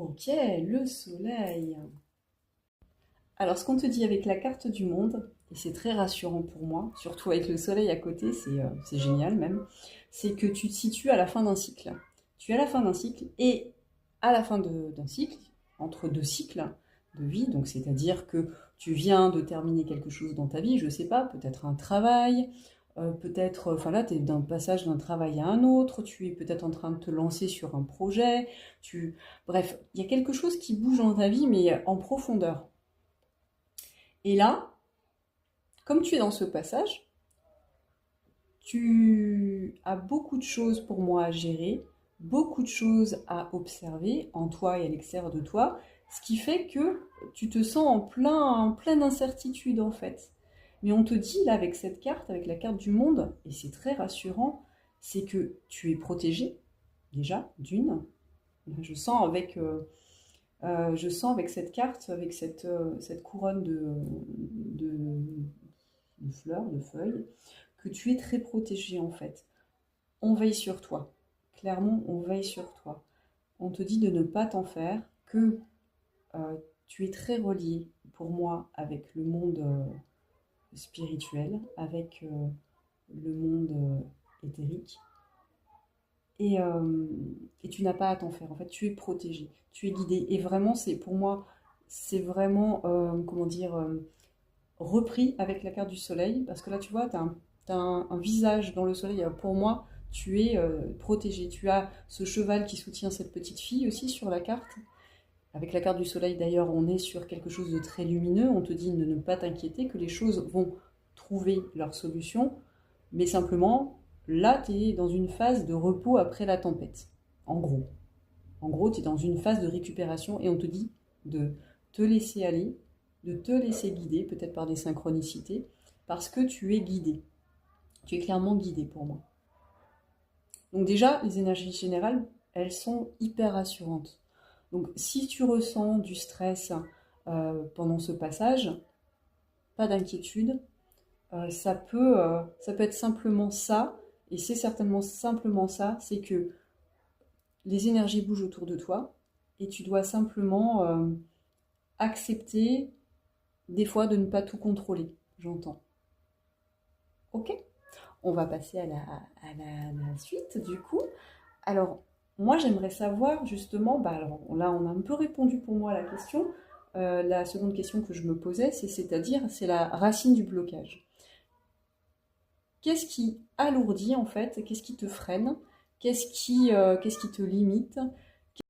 Ok, le soleil. Alors, ce qu'on te dit avec la carte du monde, et c'est très rassurant pour moi, surtout avec le soleil à côté, c'est génial même, c'est que tu te situes à la fin d'un cycle. Tu es à la fin d'un cycle, et à la fin d'un cycle, entre deux cycles de vie, donc c'est-à-dire que tu viens de terminer quelque chose dans ta vie, je sais pas, peut-être un travail, peut-être, enfin là, tu es d'un passage d'un travail à un autre, tu es peut-être en train de te lancer sur un projet, bref, il y a quelque chose qui bouge dans ta vie, mais en profondeur. Et là, comme tu es dans ce passage, tu as beaucoup de choses pour moi à gérer, beaucoup de choses à observer en toi et à l'extérieur de toi, ce qui fait que tu te sens en pleine incertitude en fait. Mais on te dit là avec cette carte, avec la carte du monde, et c'est très rassurant, c'est que tu es protégé, déjà, d'une. Je sens avec cette carte, avec cette couronne de fleurs, de feuilles, que tu es très protégé en fait. On veille sur toi. Clairement, on veille sur toi. On te dit de ne pas t'en faire, que euh, tu es très relié pour moi avec le monde spirituel, avec le monde éthérique. Et, euh, et tu n'as pas à t'en faire. En fait, tu es protégé, tu es guidé. Et vraiment, c'est pour moi, c'est vraiment, comment dire, repris avec la carte du soleil, parce que là, tu vois, t'as un visage dans le soleil. Alors, pour moi, tu es protégé. Tu as ce cheval qui soutient cette petite fille aussi sur la carte. Avec la carte du soleil, d'ailleurs, on est sur quelque chose de très lumineux. On te dit de ne pas t'inquiéter, que les choses vont trouver leur solution. Mais simplement, là, tu es dans une phase de repos après la tempête. En gros. En gros, tu es dans une phase de récupération et on te dit de te laisser aller, de te laisser guider, peut-être par des synchronicités, parce que tu es guidé. Tu es clairement guidé pour moi. Donc déjà, les énergies générales, elles sont hyper rassurantes. Donc si tu ressens du stress pendant ce passage, pas d'inquiétude. Ça peut être simplement ça, et c'est certainement simplement ça, c'est que les énergies bougent autour de toi, et tu dois simplement accepter des fois de ne pas tout contrôler, j'entends. Ok. On va passer à la suite du coup. Alors, moi j'aimerais savoir justement, bah alors là on a un peu répondu pour moi à la question. La seconde question que je me posais, c'est-à-dire, c'est la racine du blocage. Qu'est-ce qui alourdit en fait? Qu'est-ce qui te freine? Qu'est-ce qui te limite?